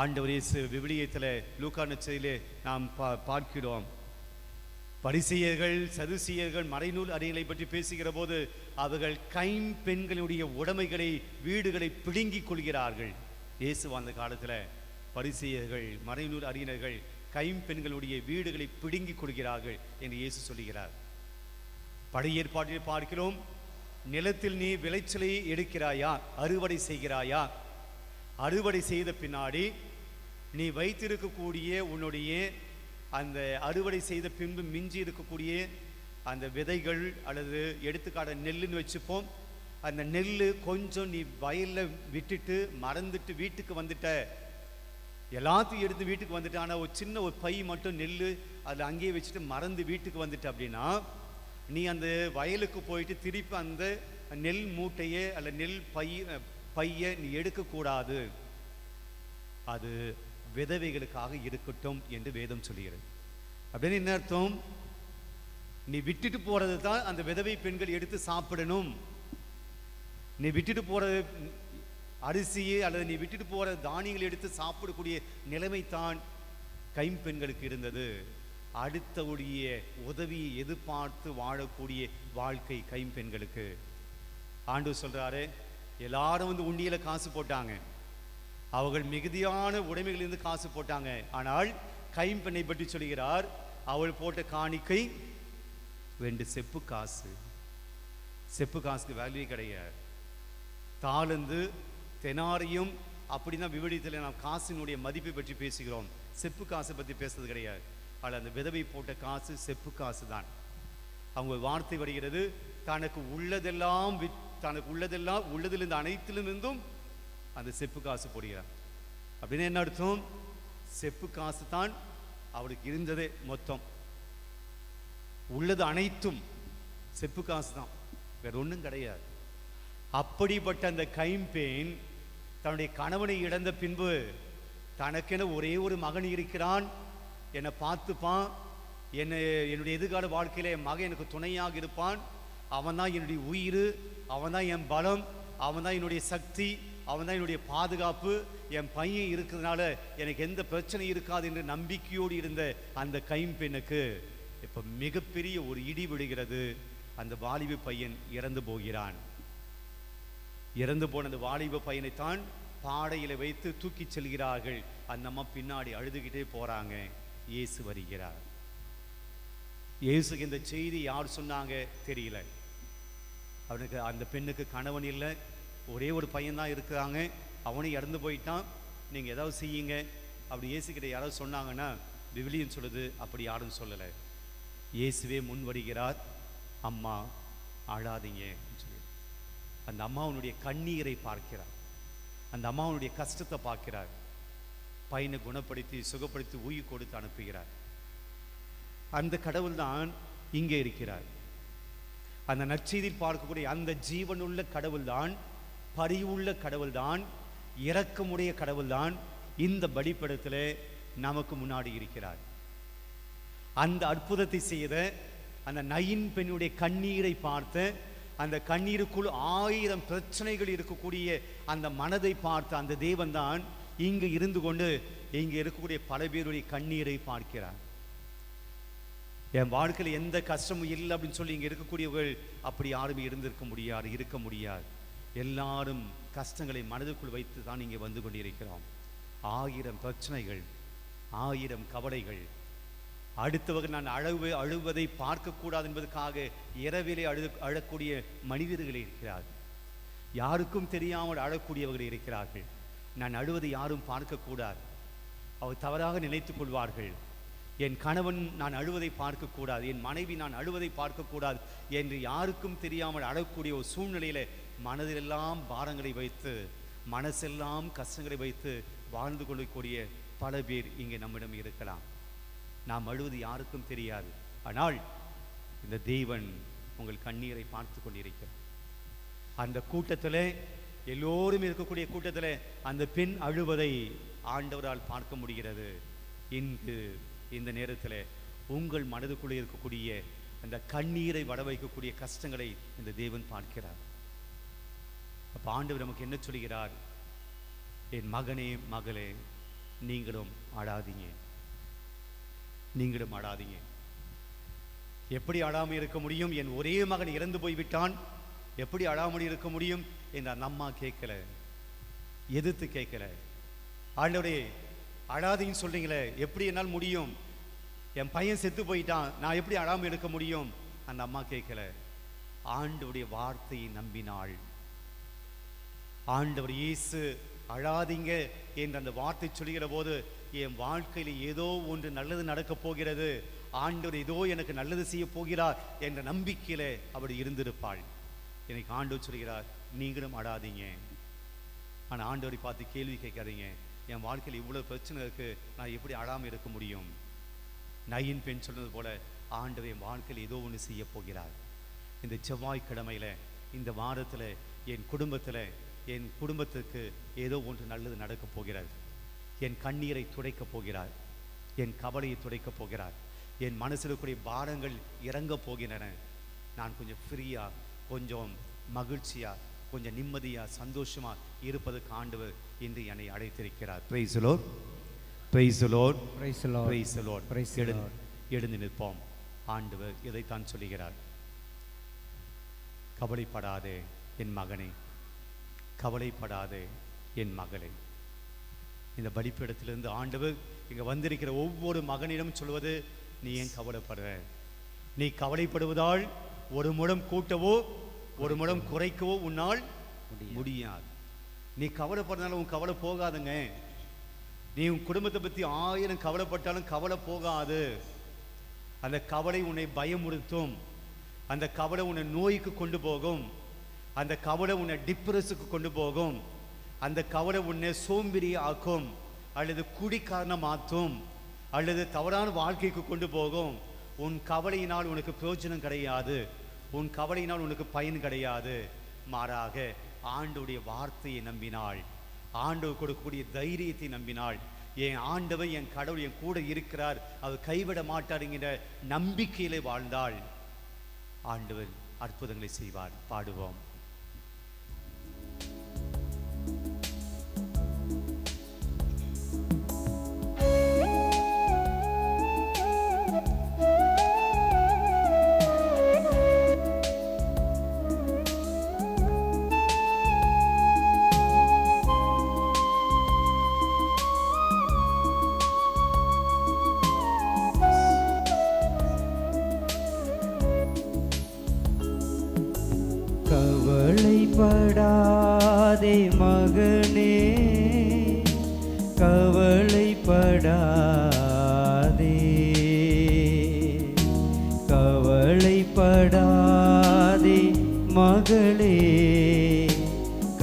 ஆண்டவர் இயேசு விவிலியத்தில் லூக்கா நற்செய்தியிலே நாம் பார்க்கிறோம். பரிசேயர்கள் சதுசேயர்கள் மறைநூல் அறிஞர்களை பற்றி பேசுகிற போது அவர்கள் கைம்பெண்களுடைய உடைமைகளை, வீடுகளை பிடுங்கிக் கொள்கிறார்கள். இயேசு அந்த காலத்தில் பரிசேயர்கள் மறைநூல் அறிஞர்கள் கைம்பெண்களுடைய வீடுகளை பிடுங்கிக் கொள்கிறார்கள் என்று இயேசு சொல்லுகிறார். பழைய ஏற்பாட்டில் பார்க்கிறோம், நிலத்தில் நீ விளைச்சலை எடுக்கிறாயா, அறுவடை செய்கிறாயா, அறுவடை செய்த பின்னாடி நீ வைத்திருக்கக்கூடிய உன்னுடைய அந்த அறுவடை செய்த பின்பு மிஞ்சி இருக்கக்கூடிய அந்த விதைகள், அல்லது எடுத்துக்காட்ட நெல்லுன்னு வச்சுப்போம், அந்த நெல் கொஞ்சம் நீ வயலில் விட்டுட்டு மறந்துட்டு வீட்டுக்கு வந்துட்ட, எல்லாத்தையும் எடுத்து வீட்டுக்கு வந்துட்டு, ஆனால் ஒரு சின்ன ஒரு பை மட்டும் நெல் அதில் அங்கேயே வச்சுட்டு மறந்து வீட்டுக்கு வந்துட்ட அப்படின்னா, நீ அந்த வயலுக்கு போயிட்டு திருப்பி அந்த நெல் மூட்டையை அல்ல நெல் பையை நீ எடுக்கக்கூடாது, அது விதவைகளுக்காக இருக்கட்டும் என்று வேதம் சொல்லுகிறது. அப்படின்னு என்ன அர்த்தம்? நீ விட்டுட்டு போறது தான் அந்த விதவை பெண்கள் எடுத்து சாப்பிடணும். நீ விட்டுட்டு போற அரிசியை அல்லது நீ விட்டுட்டு போற தானியங்களை எடுத்து சாப்பிடக்கூடிய நிலைமை தான் கைம்பெண்களுக்கு இருந்தது. அடுத்தவுடைய உதவியை எதிர்பார்த்து வாழக்கூடிய வாழ்க்கை கைம்பெண்களுக்கு. ஆண்டவர் சொல்றாரு, எல்லாரும் வந்து உண்டியில காசு போட்டாங்க, அவர்கள் மிகுதியான உடைமைகளிலிருந்து காசு போட்டாங்க. ஆனால் கைம்பெண்ணை பற்றி சொல்கிறார், அவள் போட்ட காணிக்கை 2 செப்பு காசு. செப்பு காசுக்கு வேல்யூ கிடையாது. தாளந்து தெனாரியும் அப்படின்னா விவரித்தில் நாம் காசினுடைய மதிப்பை பற்றி பேசுகிறோம், செப்பு காசை பற்றி பேசுறது கிடையாது. ஆனால் அந்த விதவை போட்ட காசு செப்பு காசு தான். அவங்க வார்த்தை வருகிறது, தனக்கு உள்ளதெல்லாம் உள்ளதிலிருந்து அனைத்திலிருந்தும் அந்த செப்பு காசு போடுகிறார். அப்படின்னு என்ன அர்த்தம்? செப்பு காசு தான் அவளுக்கு இருந்ததே மொத்தம். உள்ளது அனைத்தும் செப்பு காசு தான், வேற ஒன்றும் கிடையாது. அப்படிப்பட்ட அந்த கைம்பெண் தன்னுடைய கணவனை இழந்த பின்பு தனக்கென ஒரே ஒரு மகன் இருக்கிறான், என்னை பார்த்துப்பான், என்னுடைய எதிர்கால வாழ்க்கையில் என் மகன் எனக்கு துணையாக இருப்பான், அவன் தான் என்னுடைய உயிர், அவன் தான் என் பலம், அவன் தான் என்னுடைய சக்தி, அவன் தான் என்னுடைய பாதுகாப்பு, என் பையன் இருக்கிறதுனால எனக்கு எந்த பிரச்சனையும் இருக்காது என்று நம்பிக்கையோடு இருந்த அந்த கைம்பெண்ணுக்கு இப்போ மிகப்பெரிய ஒரு இடி விடுகிறது. அந்த வாலிப பையன் இறந்து போகிறான். இறந்து போன அந்த வாலிப பையனைத்தான் பாடையில வைத்து தூக்கி செல்கிறார்கள். அந்த அம்மா பின்னாடி அழுதுகிட்டே போறாங்க. இயேசு வருகிறார். இயேசுக்கு இந்த செய்தி யார் சொன்னாங்க தெரியல. அவனுக்கு, அந்த பெண்ணுக்கு கணவன் இல்லை, ஒரே ஒரு பையன்தான் இருக்கிறாங்க, அவனும் இறந்து போயிட்டான், நீங்கள் ஏதாவது செய்யுங்க அப்படி இயேசுக்கிட்ட யாராவது சொன்னாங்கன்னா விவிலியம் சொல்லுது, அப்படி யாரும் சொல்லலை. இயேசுவே முன் வருகிறார், அம்மா அழாதீங்க சொல்லி அந்த அம்மாவனுடைய கண்ணீரை பார்க்கிறார், அந்த அம்மாவனுடைய கஷ்டத்தை பார்க்கிறார், பையனை குணப்படுத்தி சுகப்படுத்தி உயிர் கொடுத்து அனுப்புகிறார். அந்த கடவுள் தான் இங்கே இருக்கிறார். அந்த நற்செய்தியில் பார்க்கக்கூடிய அந்த ஜீவனுள்ள கடவுள் தான், பரிவுள்ள கடவுள் தான், இரக்கமுடைய கடவுள் தான் இந்த பலிபீடத்தில் நமக்கு முன்னாடி இருக்கிறார். அந்த அற்புதத்தை செய்த அந்த நயின் பெண்ணுடைய கண்ணீரை பார்த்து, அந்த கண்ணீருக்குள் 1000 பிரச்சனைகள் இருக்கக்கூடிய அந்த மனதை பார்த்த அந்த தேவன் தான் இங்கு இருந்து கொண்டு இங்கே இருக்கக்கூடிய பல பேருடைய கண்ணீரை பார்க்கிறார். என் வாழ்க்கையில் எந்த கஷ்டமும் இல்லை அப்படின்னு சொல்லி இங்கே இருக்கக்கூடியவர்கள் அப்படி யாரும் இருக்க முடியாது. எல்லாரும் கஷ்டங்களை மனதுக்குள் வைத்து தான் இங்கே வந்து கொண்டிருக்கிறோம். 1000 பிரச்சனைகள், 1000 கவலைகள். அடுத்தவர்கள் நான் அழுவதை பார்க்கக்கூடாது என்பதற்காக இரவிலே அழக்கூடிய மனிதர்கள் இருக்கிறார்கள். யாருக்கும் தெரியாமல் அழக்கூடியவர்கள் இருக்கிறார்கள். நான் அழுவதை யாரும் பார்க்கக்கூடாது, அவர் தவறாக நினைத்து கொள்வார்கள். என் கணவன் நான் அழுவதை பார்க்கக்கூடாது, என் மனைவி நான் அழுவதை பார்க்கக்கூடாது என்று யாருக்கும் தெரியாமல் அழக்கூடிய ஒரு சூழ்நிலையில் மனதிலெல்லாம் பாரங்களை வைத்து, மனசெல்லாம் கஷ்டங்களை வைத்து வாழ்ந்து கொள்ளக்கூடிய பல பேர் இங்கே நம்மிடம் இருக்கலாம். நாம் அழுவது யாருக்கும் தெரியாது. ஆனால் இந்த தேவன் உங்கள் கண்ணீரை பார்த்து கொண்டிருக்கிறார். அந்த கூட்டத்தில், எல்லோரும் இருக்கக்கூடிய கூட்டத்தில் அந்த பெண் அழுவதை ஆண்டவரால் பார்க்க முடிகிறது. இன்று இந்த நேரத்தில் உங்கள் மனதுக்குள்ளே இருக்கக்கூடிய அந்த கண்ணீரை வட வைக்கக்கூடிய கஷ்டங்களை இந்த தேவன் பார்க்கிறார். அப்ப ஆண்டவர் நமக்கு என்ன சொல்கிறார்? என் மகனே, மகளே, நீங்களும் அழாதீங்க, நீங்களும் அழாதீங்க. எப்படி அழாமல் இருக்க முடியும்? என் ஒரே மகன் இறந்து போய்விட்டான், எப்படி அழாமல் இருக்க முடியும் என்று அந்த அம்மா கேட்கல, எதிர்த்து கேட்கல. ஆண்டவரே அழாதீங்கன்னு சொல்றீங்களே, எப்படி என்னால் முடியும்? என் பையன் செத்து போயிட்டான், நான் எப்படி அழாமல் இருக்க முடியும்? அந்த அம்மா கேட்கல. ஆண்டவருடைய வார்த்தையை நம்பினாள். ஆண்டவர் இயேசு அழாதீங்க என்று அந்த வார்த்தை சொல்கிற போது, என் வாழ்க்கையில் ஏதோ ஒன்று நல்லது நடக்கப் போகிறது, ஆண்டவர் ஏதோ எனக்கு நல்லது செய்ய போகிறார் என்ற நம்பிக்கையில அப்படி இருந்திருப்பாள். எனக்கு ஆண்டவர் சொல்கிறார், நீங்களும் அழாதீங்க. ஆனால் ஆண்டவரை பார்த்து கேள்வி கேட்காதீங்க, என் வாழ்க்கையில் இவ்வளவு பிரச்சனை இருக்கு, நான் எப்படி அழாமல் இருக்க முடியும்? நயின் பெண் சொன்னது போல ஆண்டவர் என் வாழ்க்கையில் ஏதோ ஒன்று செய்ய போகிறார். இந்த செவ்வாய்க்கிழமையில, இந்த வாரத்தில் என் குடும்பத்துக்கு ஏதோ ஒன்று நல்லது நடக்கப் போகிறார். என் கண்ணீரை துடைக்கப் போகிறார், என் கவலையை துடைக்கப் போகிறார், என் மனசில் கூடிய பாரங்கள் இறங்க போகின்றன. நான் கொஞ்சம் ஃப்ரீயா, கொஞ்சம் மகிழ்ச்சியா, கொஞ்சம் நிம்மதியா, சந்தோஷமா இருப்பதற்கு ஆண்டவர் இன்று என்னை அழைத்திருக்கிறார். Praise the Lord, praise the Lord, praise the Lord, praise the Lord. Praise the Lord. எழுந்து நிற்போம். ஆண்டவர் இதைத்தான் சொல்லுகிறார். கவலைப்படாதே என் மகனே, கவலைப்படாதே என் மகளே. இந்த பலிப்பீடத்திலிருந்து ஆண்டவர் இங்க வந்திருக்கிற ஒவ்வொரு மகனிடம் சொல்வது, நீ ஏன் கவலைப்படுற? நீ கவலைப்படுவதால் ஒரு முடம் கூட்டவோ ஒரு முடம் குறைக்கவோ உன்னால் முடியாது. நீ கவலைப்படுறதுனால உன் கவலை போகாதுங்க. நீ உன் குடும்பத்தை பற்றி 1000 கவலைப்பட்டாலும் கவலை போகாது. அந்த கவலை உன்னை பயமுறுத்தும், அந்த கவலை உன்னை நோய்க்கு கொண்டு போகும், அந்த கவலை உன்னை டிப்ரெஸுக்கு கொண்டு போகும், அந்த கவலை உன்னை சோம்பேறி ஆக்கும், அல்லது குடிக்காரணம் மாற்றும், அல்லது தவறான வாழ்க்கைக்கு கொண்டு போகும். உன் கவலையினால் உனக்கு பிரயோஜனம் கிடையாது, உன் கவலையினால் உனக்கு பயன் கிடையாது. மாறாக ஆண்டவருடைய வார்த்தையை நம்பினாள், ஆண்டவர் கொடுக்கக்கூடிய தைரியத்தை நம்பினாள். என் ஆண்டவர், என் கடவுள் என் கூட இருக்கிறார், அவர் கைவிட மாட்டார் என்கிற நம்பிக்கையிலே வாழ்ந்தாள். ஆண்டவர் அற்புதங்களை செய்வார். பாடுவோம். கவலைப்படாதே மகனே, கவலைப்படாதே, கவலைப்படாதே மகளே,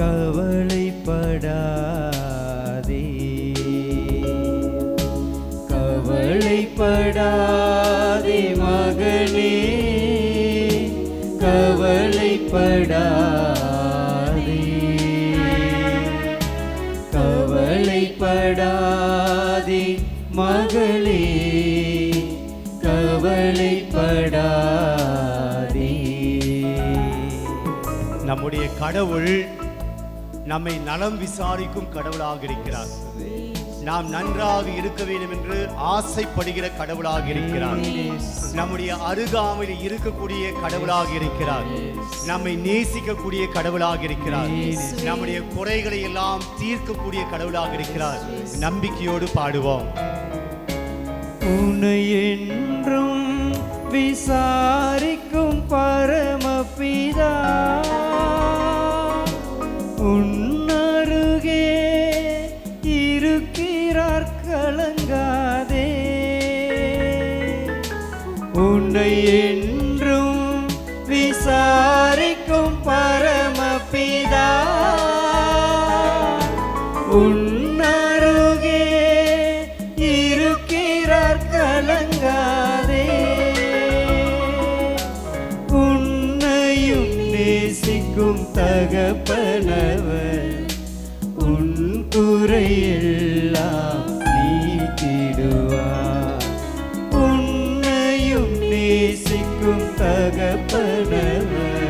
கவலைப்படாதே, கவலைப்படாதே மகனே, கவலைப்படாதே, கவலைப்படாதே மகளே, கவலைப்படாதே. நம்முடைய கடவுள் நம்மை நலம் விசாரிக்கும் கடவுளாக இருக்கிறார். நாம் நன்றாக இருக்க வேண்டும் என்று ஆசைப்படுகிற கடவுளாக இருக்கிறார். நம்முடைய அருகாமையில் இருக்கக்கூடிய கடவுளாக இருக்கிறார். நம்மை நேசிக்கக்கூடிய கடவுளாக இருக்கிறார். நம்முடைய குறைகளை எல்லாம் தீர்க்கக்கூடிய கடவுளாக இருக்கிறார். நம்பிக்கையோடு பாடுவோம். உன்னை என்றும் விசாரிக்கும் பரமபிதா உன்னருகே இருக்கிறார், கலங்காதே. உன்னை என்றும் விசாரிக்கும் பரமபிதா உன்னருகே இருக்கிறார், கலங்காதே. தகப்பனவர் உன் குறையெல்லாம் நீக்கிடுவார். உன்னையும் நேசிக்கும் தகப்பனவர்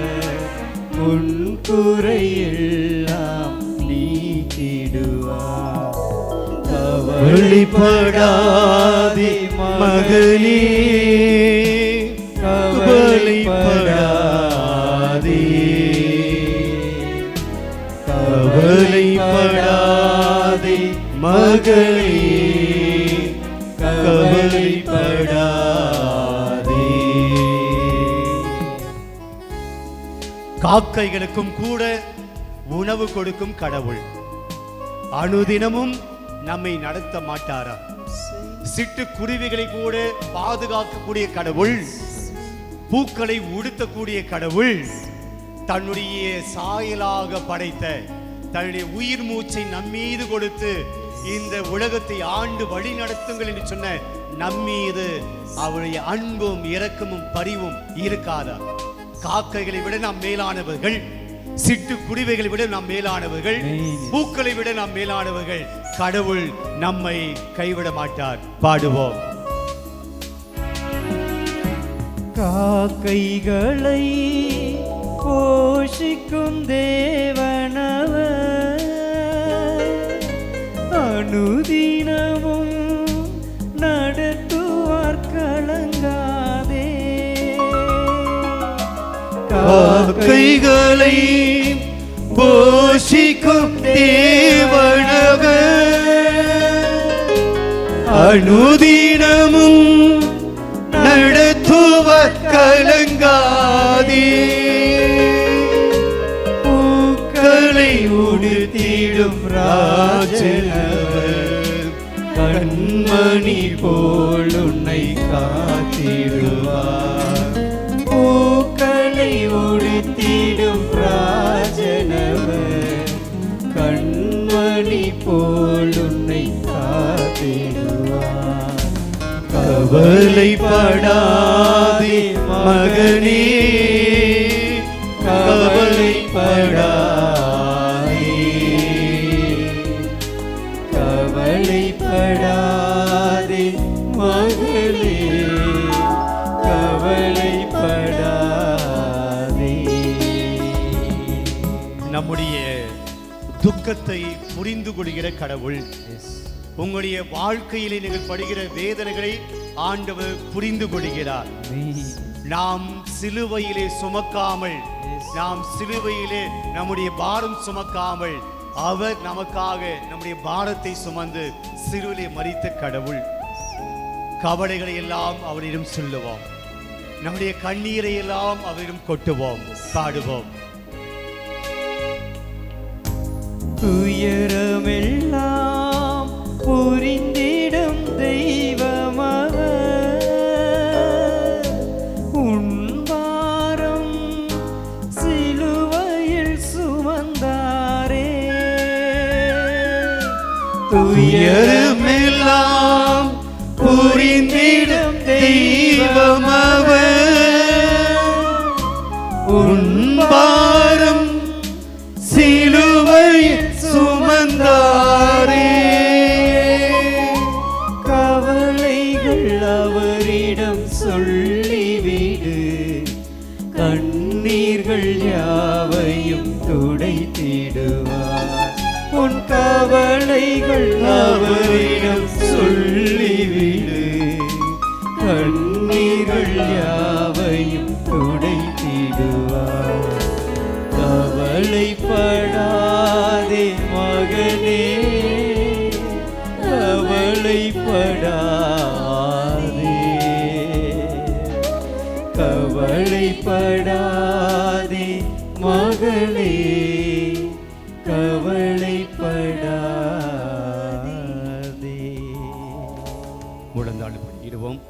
உன் குறையெல்லாம் நீக்கிடுவார். கவலைப்படாதே மகனே, கவலைப்படாதே, கவலைப்படாதே மகளே, கவலைப்படாதே. காக்கைகளுக்கும் கூட உணவு கொடுக்கும் கடவுள் அனுதினமும் நம்மை நடத்த மாட்டாரா? சிட்டுக்குருவிகளை கூட பாதுகாக்கக்கூடிய கடவுள், பூக்களை உடுத்தக்கூடிய கடவுள், தன்னுடைய சாயலாக படைத்த தன்னுடைய உயிர் மூச்சை நம்மீது கொடுத்து இந்த உலகத்தை ஆண்டு வழி நடத்துங்கள் என்று சொன்ன நம்மீது அவருடைய அன்பும் இரக்கமும் பரிவும் இருக்காதா? காக்கைகளை விட நாம் மேலானவர்கள், சிட்டுக்குருவிகளை விட நாம் மேலானவர்கள், பூக்களை விட நாம் மேலானவர்கள். கடவுள் நம்மை கைவிட மாட்டார். பாடுவோம். காக்கைகளை போஷிக்கும் தேவனவர் அனுதினமும் நடத்துவார் கலங்காதே. காக்கைகளை போஷிக்கும் தேவனவர் அனுதினமும் நடத்துவர் கலங்காதே. பூக்களை உடுத்திடும் ராஜனவர் கண்மணி போல் உன்னை காத்திடுவார். பூக்களை உடுத்திடும் ராஜனவர் கண்மணி போல் உன்னை காத்திடுவார். கவலைப்படாதே மகனே, கவலைப்படாதே, கவலைப்படாதே மகளே, கவலைப்படாதே. நம்முடைய துக்கத்தை புரிந்து கொள்கிற கடவுள், உங்களுடைய வாழ்க்கையிலே நீங்கள் படுகிற வேதனைகளை ஆண்டவர் புரிந்து கொள்கிறார். நாம் சிலுவையிலே சுமக்காமல், நாம் சிலுவையிலே நம்முடைய பாரம் சுமக்காமல், அவர் நமக்காக நம்முடைய பாரத்தை சுமந்து சிலுவையிலே மரித்த கடவுள். கவலைகளை எல்லாம் அவரிடம் சொல்லுவோம், நம்முடைய கண்ணீரை எல்லாம் அவரிடம் கொட்டுவோம், பாடுவோம். துயரமெல்லாம் புரிந்திடும் தெய்வமவர் உன் பாரம் சிலுவையில் சுமந்தாரே. துயரமெல்லாம் புரிந்திடும் தெய்வமவர் உன் பாரம் சிலுவையில் சுமந்தாரே. கவலைகள் அவரிடம் சொல்லிவிடு, கண்ணீர்கள் யாவையும் துடைத்திடுவார். உன் கவலைகள் அவரிடம் சொல்லிவிடு, கண்ணீர்கள் யாவையும் துடைத்திடுவார். கவலைப்படாதே மகனே, கவலைப்படாதே, கவலைப்படாதே மகளே, கவலைப்படாதே. முழந்தாள் பண்ணிடுவோம்.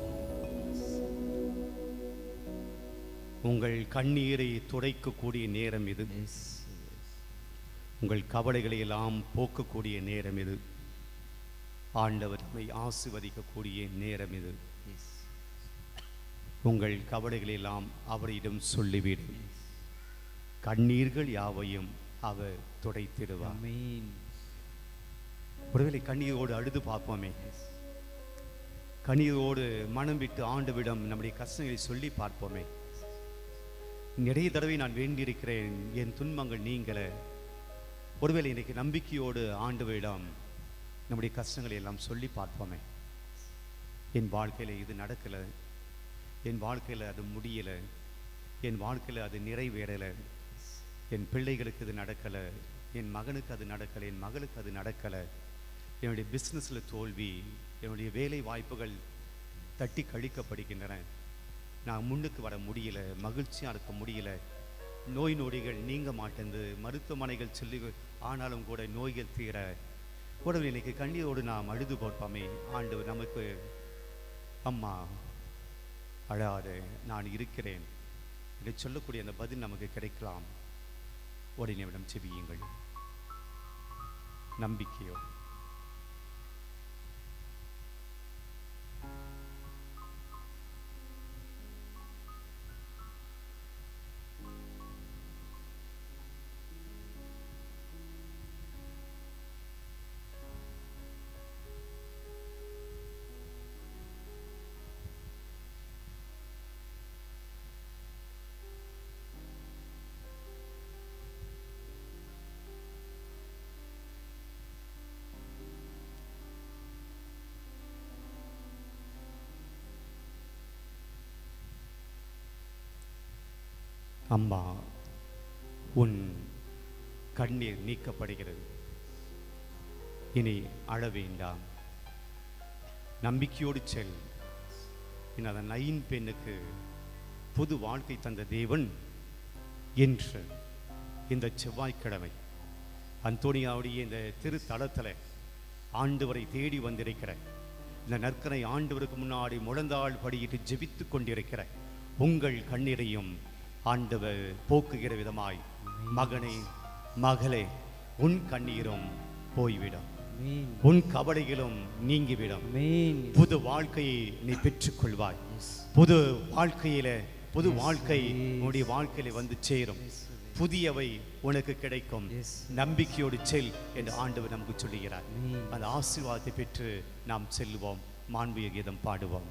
உங்கள் கண்ணீரை துடைக்கக்கூடிய நேரம் இது. உங்கள் கவலைகளை எல்லாம் போக்கக்கூடிய நேரம் இது. ஆண்டவர் நம்மை ஆசீர்வதிக்கக்கூடிய நேரம் இது. உங்கள் கவலைகளை எல்லாம் அவரிடம் சொல்லிவிடு, கண்ணீர்கள் யாவையும் அவர் துடைத்திடுவார். ஆமென். ஒருவேளை கண்ணீரோடு அழுது பார்ப்போமே, கண்ணீரோடு மனம் விட்டு ஆண்டவிடம் நம்முடைய கஷ்டங்களை சொல்லி பார்ப்போமே. நிறைய தடவை நான் வேண்டியிருக்கிறேன் என் துன்பங்கள் நீங்கள. ஒருவேளை இன்னைக்கு நம்பிக்கையோடு ஆண்டவரிடம் நம்முடைய கஷ்டங்களை எல்லாம் சொல்லி பார்ப்போமே. என் வாழ்க்கையில் இது நடக்கலை, என் வாழ்க்கையில் அது முடியலை, என் வாழ்க்கையில் அது நிறைவேறலை, என் பிள்ளைகளுக்கு இது நடக்கலை, என் மகனுக்கு அது நடக்கலை, என் மகளுக்கு அது நடக்கலை, என்னுடைய பிஸ்னஸில் தோல்வி, என்னுடைய வேலை வாய்ப்புகள் தட்டி கழிக்கப்படுகின்றன, நான் முன்னுக்கு வர முடியல, மகிழ்ச்சியாக இருக்க முடியல, நோய் நொடிகள் நீங்க மாட்டேங்குது, மருத்துவமனைகள் சொல்லி ஆனாலும் கூட நோய்கள் தீர. உடனே இன்னைக்கு கண்ணீரோடு நாம் அழுது போட்பாமே. ஆண்டவர் நமக்கு அம்மா அழாத, நான் இருக்கிறேன் என்று சொல்லக்கூடிய அந்த பதில் நமக்கு கிடைக்கலாம். உடனே விடம் செவியுங்கள் நம்பிக்கையோ. அம்மா, உன் கண்ணீர் நீக்கப்படுகிறது, இனி அழ வேண்டாம், நம்பிக்கையோடு செல். இனி அந்த நைன் பெண்ணுக்கு புது வாழ்க்கை தந்த தேவன் என்று இந்த செவ்வாய்க்கிழமை அந்தோனியாவுடைய இந்த திருத்தலத்தில் ஆண்டவரை தேடி வந்திருக்கிற இந்த நற்கனை ஆண்டவருக்கு முன்னாடி முழந்தாள் படியிட்டு ஜெபித்து கொண்டிருக்கிற உங்கள் கண்ணீரையும் ஆண்டவர் போக்குகிற விதமாய், மகனே மகளே, உன் கண்ணீரும் போய்விடும், உன் கவலைகளும் நீங்கிவிடும், புது வாழ்க்கையை நீ பெற்றுக்கொள்வாய். புது வாழ்க்கையில புது வாழ்க்கை உன்னுடைய வாழ்க்கையில வந்து சேரும், புதியவை உனக்கு கிடைக்கும். நம்பிக்கையோடு செல் என்று ஆண்டவர் நமக்கு சொல்லுகிறார். அந்த ஆசீர்வாதத்தை பெற்று நாம் செல்வோம், மாண்புய கீதம் பாடுவோம்.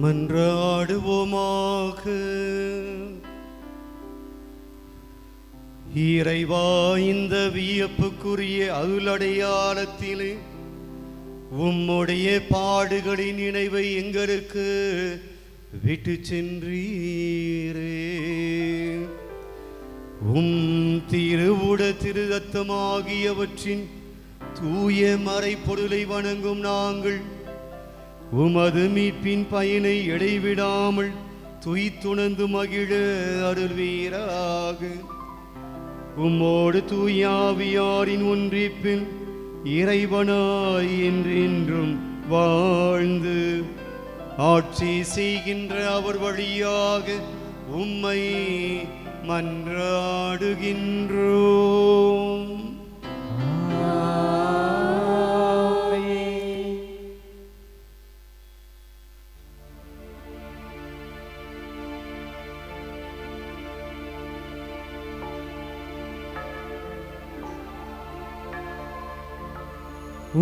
மன்றாடுவோமாக. இறைவா, இந்த வியப்புக்குரிய அருளடையாளத்திலே உம்முடைய பாடுகளின் நினைவை எங்களுக்கு விட்டு சென்றீரே. திருவுட திரு ரத்தமாகியவற்றின் தூய மறைப்பொருளை வணங்கும் நாங்கள் உமது மீட்பின் பயனை இடைவிடாமல் துய்த்துணர்ந்து மகிழ அருள்வீராக. உம்மோடு தூயாவியாரின் ஒன்றிப்பின் இறைவனாய் என்றென்றும் வாழ்ந்து ஆட்சி செய்கின்ற அவர் வழியாக உம்மை மன்றாடுகின்றோம்.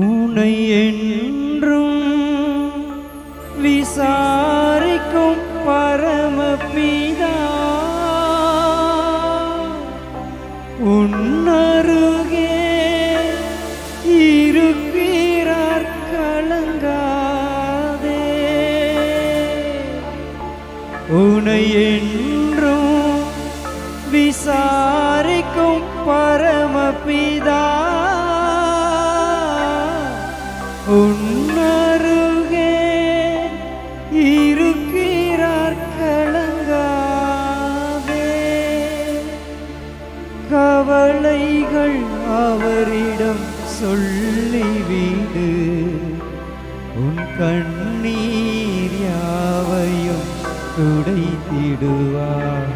உன்னை என்றும் விசாரிக்கும் பரமபிதா உன்னருகே இருக்கிறார், கலங்காதே. உன்னை என்றும் விசாரிக்கும் பரமபிதா உன்னருகே இருக்கிறார், கலங்காதே. கவலைகள் அவரிடம் சொல்லிவிடு, உன் கண்ணீர் யாவையும் துடைத்திடுவார்.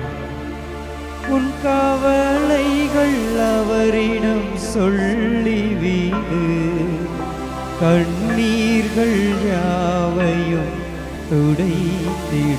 உன் கவலைகள் அவரிடம் சொல்லிவிடு, கண்ணீர்கள் யாவையும் துடைத்திடுவார்.